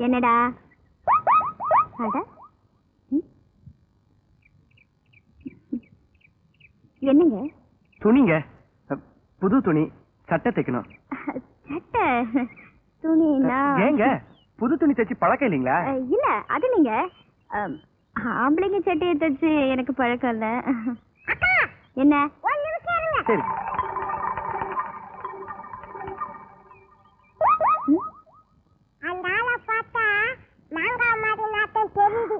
என்னடா? என்னங்க? துணிங்க, புது துணி, சட்டை தைக்கணும். சட்டை துணினா? ஏங்க புது துணி தைச்சு பழக்கம் இல்லைங்களா? இல்ல அது நீங்க ஆம்பளைங்க சட்டையை தைச்சு எனக்கு பழக்கம் இல்ல. என்ன? சரி. அந்த ஆளை பார்த்தா மாங்காய் மாதிரி நாட்டம் தெரியுது.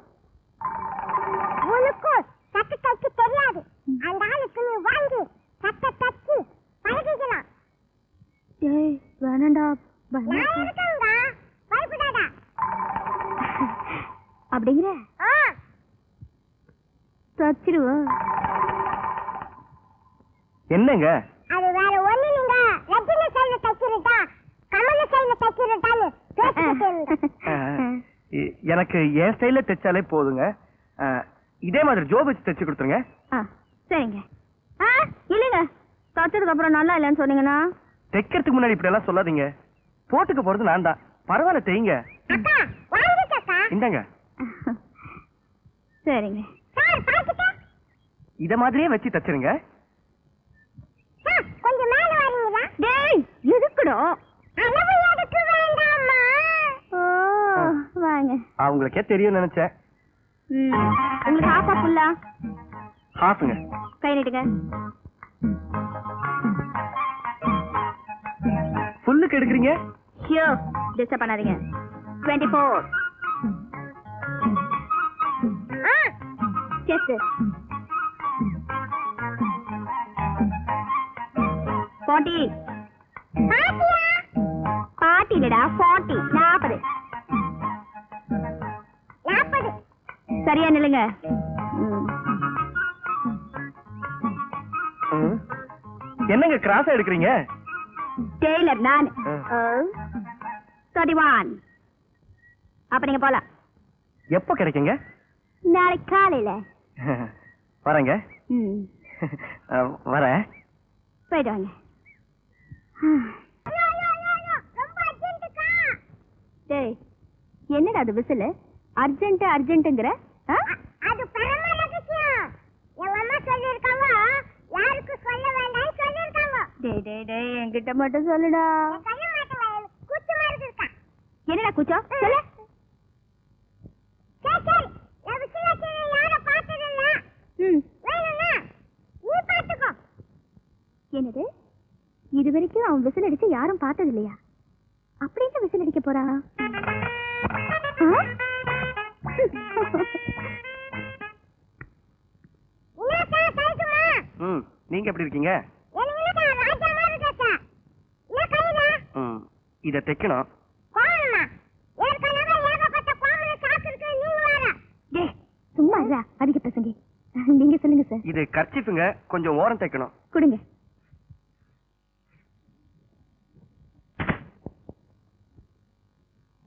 உனக்கும் சட்டை தைக்க தெரியாது. அந்த ஆளுக்கு நீ வாங்கி சட்டை தைச்சு பழகிக்கலாம். வேணாண்டா. நான் இருக்கேங்க, பயப்படாதா. அப்படிங்கிற தச்சிருவோம். என்னங்க? அது வேற ஒண்ணு. நீங்க ரஜினி சைடுல தைக்கிறதா கமல சைடுல தைக்கிறதான்னு எனக்கு என் ஸ்டைல தைச்சாலே போதுங்க. இதே மாதிரி ஜோப் வச்சு தைச்சு கொடுத்துருங்க. சரிங்க. இல்லைங்க, தச்சதுக்கு அப்புறம் நல்லா இல்லைன்னு சொன்னீங்கன்னா? தைக்கிறதுக்கு முன்னாடி இப்படி எல்லாம் சொல்லாதீங்க. போட்டுக்க போறது நான் தான். பரவாயில்ல, தைங்க. இந்தாங்க. சரிங்க. இத மாதிரியே வச்சு தச்சிருங்க. கொஞ்சம் மேல வரீங்களா? டேய், எதுக்குடா? அளவு எடுக்க வேண்டாமா? வாங்க. அவங்களுக்கே தெரியும் நினைச்சேன். உங்களுக்கு ஹாஃபா ஃபுல்லா? ஹாஃப்ங்க. கை நீட்டுங்க. ஃபுல்லுக்கு எடுக்கிறீங்க? ஷியோ, டிஸ்டர்ப் பண்ணாதீங்க. 24. செஸ்ட் 40. பாட்டி இல்லடா, 40. 40. சரியா நில்லுங்க. என்னங்க கிராஸா எடுக்கிறீங்க? டெய்லர் நான். 31. அப்ப நீங்க போலாம். எப்ப கிடைக்குங்க? நாளைக்கு காலையில. வரேங்க. வரேன். போயிட்டு வாங்க. டேய், என்னடா அது விசில்? அர்ஜென்ட் அர்ஜென்ட்ங்கற? அது பரம ரகசியம். எங்க அம்மா சொல்லிருக்காங்க, யாருக்கும் சொல்ல வேண்டாம்னு சொல்லிருக்காங்க. டேய் டேய் டேய், என்கிட்ட மட்டும் சொல்லுடா. சொல்ல மாட்டேன், கூச்சமா இருக்கா. என்னடா கூச்சம்? சொல்லு. சரி, நான் விசிலாச்சி யாரை பார்த்தது இல்ல. வேணும்னா நீ பார்த்துக்கோ. என்னது? இது வரைக்கும் அவன் விசில் அடிச்சு யாரும் பார்த்தது இல்லையா? அப்படின்னு விசில் அடிக்க போறான். நீங்க எப்படி இருக்கீங்க? இத தைக்கணும். சும்மா இல்ல, அதிக பிரசங்கி. நீங்க சொல்லுங்க சார். இது கர்ச்சீஃப்ங்க, கொஞ்சம் ஓரம் தைக்கணும். கொடுங்க.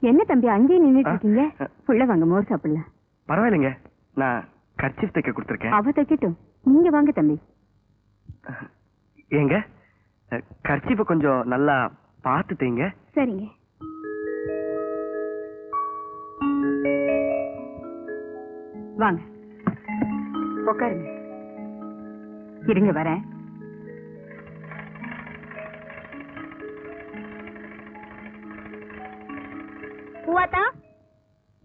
என்ன தம்பி அங்கேயே நின்னுட்டு இருக்கீங்க? உள்ள வாங்க, மோர் சாப்பிடலாம். பரவாயில்லைங்க, நான் கர்ச்சீஃப் தைக்க கொடுத்துருக்கேன். அவ தைக்கட்டும், நீங்க வாங்க தம்பி. ஏங்க, கர்ச்சீஃப கொஞ்சம் நல்லா பார்த்து தைங்க. சரிங்க. வாங்க உட்காருங்க. இருங்க வரேன்.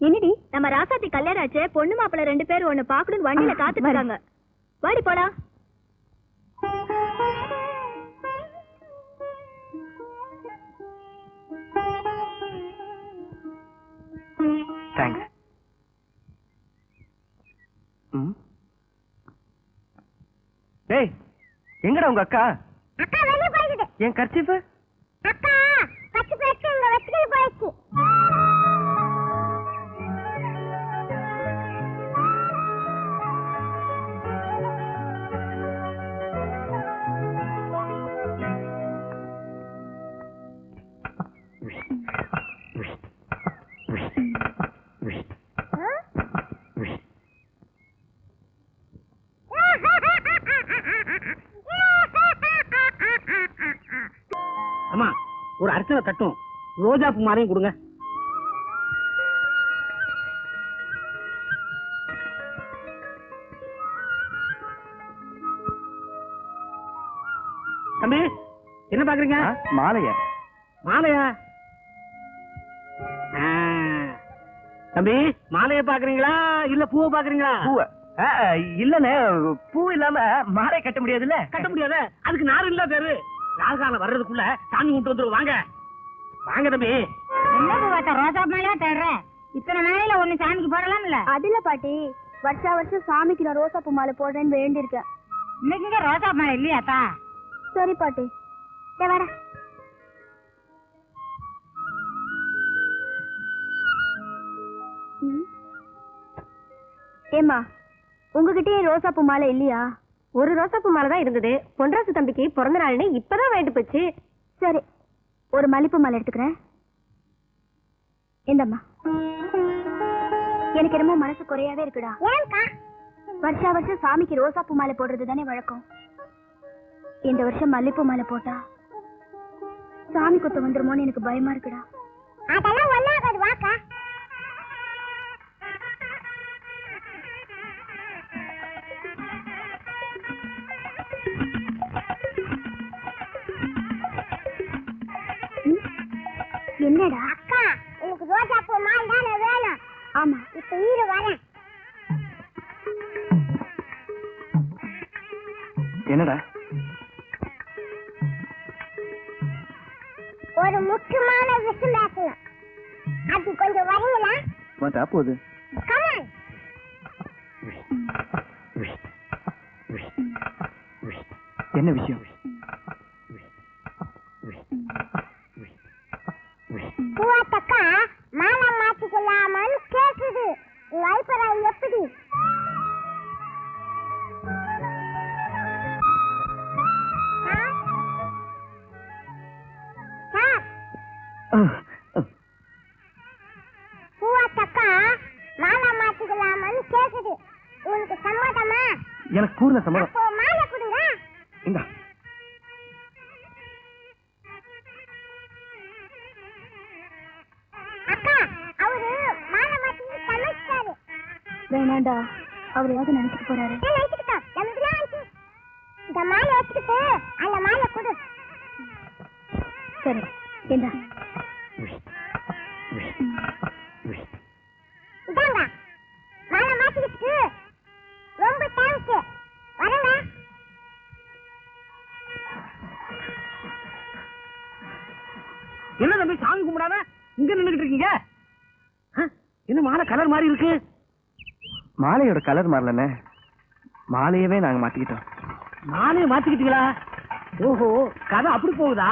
என்னடி, நம்ம ராசாத்தி கல்யாணம் ஆச்சு. பொண்ணு மாப்பிள்ள 2 பேரும் ஒண்ணு பாக்கணும் வண்டியில காத்துட்டு இருக்காங்க. வாடி போலாம். தேங்க்ஸ். டேய், எங்கடா உங்க அக்கா? அக்கா வெளிய போயிடுது. என் கர்ச்சீஃப்? அக்கா பச்சை பேச்சு இங்க வச்சுட்டு போயிடுச்சு. அம்மா, ஒரு அர்ச்சனை தட்டும் ரோஜா பூ மாலையும் கொடுங்க. தம்பி என்ன பாக்குறீங்க? மாலைய மாலையா? தம்பி மாலைய பாக்குறீங்களா இல்ல பூவை பாக்குறீங்களா? பூவ இல்லண்ணே, பூ இல்லாம மாலை கட்ட முடியாதுல்ல. கட்ட முடியாத, அதுக்கு நார் இல்ல பேரு. ராகாலம் வர்றதுக்குள்ள சாமி கொண்டு வந்துருவோம். வாங்க வாங்க தம்பி. என்ன பார்த்தா ரோசா மேலையா தேடுற? இத்தனை மேலையில ஒண்ணு சாமிக்கு போடலாம்ல? அதுல பாட்டி, வருஷா வருஷம் சாமிக்கு நான் ரோசா பூ மாலை போடுறேன்னு வேண்டியிருக்கேன். இன்னைக்கு ரோசா மேலை இல்லையாத்தா? சரி பாட்டி, வர. ஏமா, உங்ககிட்டயே ரோசா பூ மாலை இல்லையா? ஒரு ரோசா பூ மாலை தான் இருந்தது. பொன்ராசு தம்பிக்கு பிறந்த நாள்னு இப்பதான் வாங்கிட்டு போச்சு. சரி, ஒரு மல்லிப்பூ மாலை எடுத்துக்கிறேன். இந்தம்மா. எனக்கு என்னமோ மனசு குறையாவே இருக்குடா. வருஷா வருஷம் சாமிக்கு ரோசா பூ மாலை போடுறது தானே வழக்கம். இந்த வருஷம் மல்லிப்பூ மாலை போட்டா சாமி குத்த வந்துருமோன்னு எனக்கு பயமா இருக்குடா. அதெல்லாம் ஒண்ணாகாது, வாக்கா. என்னடா? அக்கா, எனக்கு ரோஜா பூ மாலை தானே வேணும். ஆமா, இப்ப ஈரு வரேன். என்னடா? ஒரு முக்கியமான விஷயம் பேசணும். அது கொஞ்சம் வரீங்களா? வந்தா போகுது. கமான். என்ன விஷயம்? பூவாத்தக்கா மாலை மாத்திக்கலாமான்னு கேக்குது. வைப்பராய் எப்படி? பூவாத்தக்கா மாலை மாத்திக்கலாமான்னு கேக்குது. உனக்கு சம்மதமா? எனக்கு கூர்ந்த சம்மதம். அப்போ மாலை கொடுங்க. இந்தா. அக்கா, அவரு மாலை மாத்தி சமைச்சாரு. வேணாண்டா, அவர் ஏதாவது நினைச்சிட்டு போறாரு. நினைச்சுக்கிட்டோம், நமக்குலாம் ஆச்சு. இந்த மாலை வச்சுக்கிட்டு அந்த மாலை கொடு. சரி, ஏண்டா? இதாங்க மாலை மாத்திக்கிட்டு. ரொம்ப தேங்க்ஸ். வரங்க. என்ன தம்பி சாமி கும்பிடாம இங்க நின்னுகிட்டு இருக்கீங்க? என்ன மாலை கலர் மாதிரி இருக்கு? மாலையோட கலர் மாறலண்ணே, மாலையவே நாங்க மாத்திக்கிட்டோம். மாலையை மாத்திக்கிட்டீங்களா? ஓஹோ, கதை அப்படி போகுதா?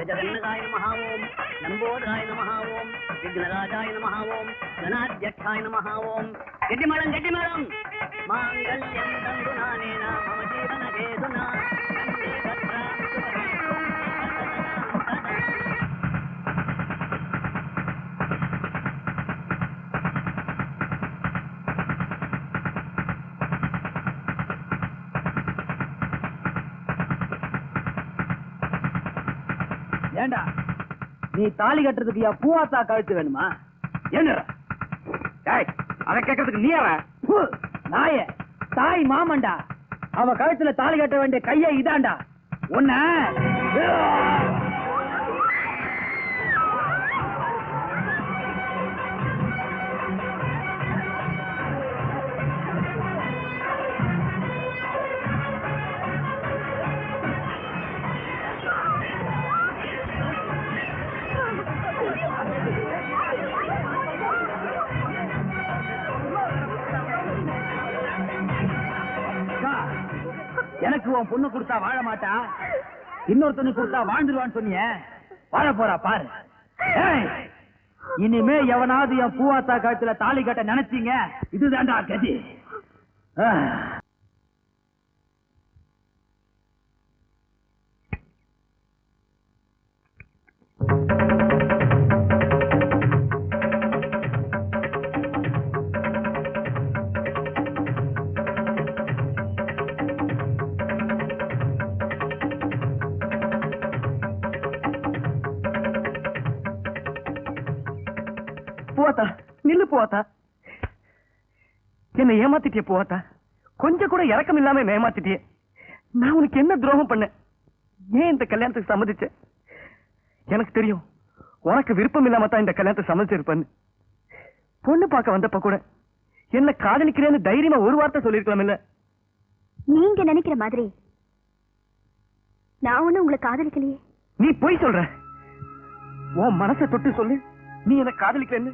ஜகன்நாதாய நமஹ ஓம், லம்போதராய நமஹ ஓம், விக்னராஜாய நமஹ ஓம், கணாத்யக்ஷாய நமஹ ஓம். கெட்டிமேளம் கெட்டிமேளம். மாங்கல்யம் தந்துநானேன மம ஜீவன ஹேதுனா கண்டே பத்ராம் சுபகே ஏண்டா நீ தாலி கட்டுறதுக்கு யா பூவாத்தா கழுத்து வேணுமா? என்ன அதை கேட்கறதுக்கு நீ யார? நாய தாய் மாமண்டா. அவ கழுத்துல தாலி கட்ட வேண்டிய கைய இதாண்டா. உன்ன எனக்கு உன் பொண்ணு கொடுத்தா வாழ மாட்டா, இன்னொருத்தனு கொடுத்தா வாழ்ந்துருவான்னு சொன்னிய. வாழ போறா பாரு. ஏய், இனிமே எவனாவது என் பூவாத்தா கழுத்துல தாலி கட்ட நினைச்சீங்க, இதுதான்டா கதி. பூவாத்தா. என்ன ஏமாத்திட்டிய பூவாத்தா. கொஞ்சம் கூட இறக்கம் இல்லாம என்ன ஏமாத்திட்டிய. நான் உனக்கு என்ன துரோகம் பண்ணேன்? ஏன் இந்த கல்யாணத்துக்கு சம்மதிச்சேன்? எனக்கு தெரியும் உனக்கு விருப்பம் இல்லாம தான் இந்த கல்யாணத்தை சம்மதிச்சிருப்பேன்னு. பொண்ணு பார்க்க வந்தப்ப கூட என்ன காதலிக்கிறேன்னு தைரியமா ஒரு வார்த்தை சொல்லிருக்கலாம் இல்ல? நீங்க நினைக்கிற மாதிரி நான் ஒண்ணு உங்களை காதலிக்கலையே. நீ போய் சொல்ற. உன் மனசை தொட்டு சொல்லு, நீ என்ன காதலிக்கிறேன்னு.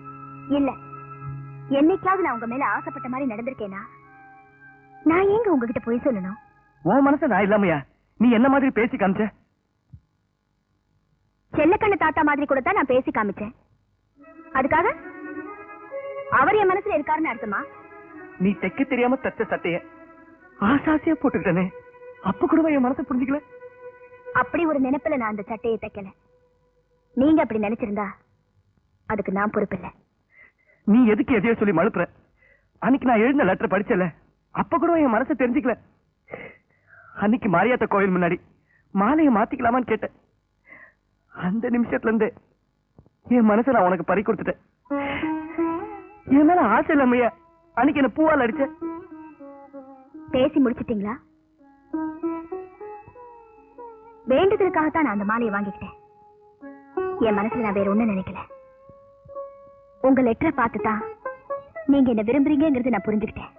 இல்ல, என்னைக்காவது நான் உங்க மேல ஆசைப்பட்ட மாதிரி நடந்திருக்கேனா? நான் ஏங்க உங்ககிட்ட போய் சொல்லணும்? உன் மனசை நான் இல்லாமையா நீ என்ன மாதிரி பேசி காமிச்ச? செல்லக்கண்ணு தாத்தா மாதிரி கூட தான் நான் பேசி காமிச்சேன். அதுக்காக அவர் என் மனசுல இருக்காருன்னு அர்த்தமா? நீ தைக்க தெரியாம தச்ச சட்டைய ஆசாசியா போட்டுக்கிட்டனே, அப்ப கூட என் மனசை புரிஞ்சுக்கல. அப்படி ஒரு நினைப்புல நான் அந்த சட்டையை தைக்கல. நீங்க அப்படி நினைச்சிருந்தா அதுக்கு நான் பொறுப்பில்லை. நீ எதுக்கு எதையோ சொல்லி மழுப்புற? அன்னைக்கு நான் எழுந்த லெட்டர் படிச்சல, அப்ப கூட என் மனசை தெரிஞ்சுக்கல. அன்னைக்கு மாரியாத்த கோவில் முன்னாடி மாலையை மாத்திக்கலாமான்னு கேட்டேன். அந்த நிமிஷத்துல இருந்து என் மனசை நான் உனக்கு பறி கொடுத்துட்டேன். என் மேல ஆசை இல்லாமையா அன்னைக்கு என்ன பூவால் அடிச்ச. பேசி முடிச்சிட்டீங்களா? வேண்டுதலுக்காகத்தான் நான் அந்த மாலையை வாங்கிக்கிட்டேன். என் மனசுல நான் வேற ஒண்ணு நினைக்கல. உங்க லெட்டரை பார்த்துதான் நீங்க என்ன விரும்புறீங்கிறது நான் புரிஞ்சுக்கிட்டேன்.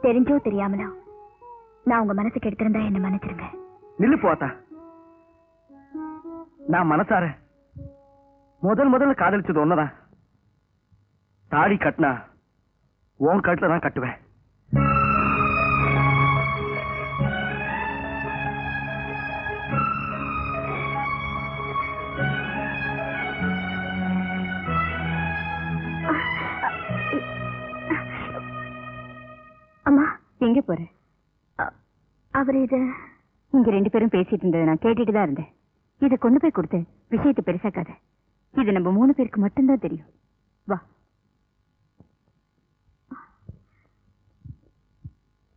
தெரிஞ்சோ தெரியாமலோ நான் உங்க மனசுக்கு எடுத்திருந்தா என்ன மன்னிச்சிருங்க. நில்லு போத்தா. நான் மனசார முதல்ல காதலிச்சது ஒன்னதான். தாடி கட்டினா உன் கட்டுல தான் கட்டுவேன். அம்மா, எங்க போற? அவர் இது இங்க ரெண்டு பேரும் பேசிட்டு இருந்தது நான் கேட்டுட்டு தான் இருந்தேன். இதை கொண்டு போய் கொடுத்து விஷயத்தை பெருசாக்காத. இது நம்ம 3 பேருக்கு மட்டும்தான் தெரியும். வா.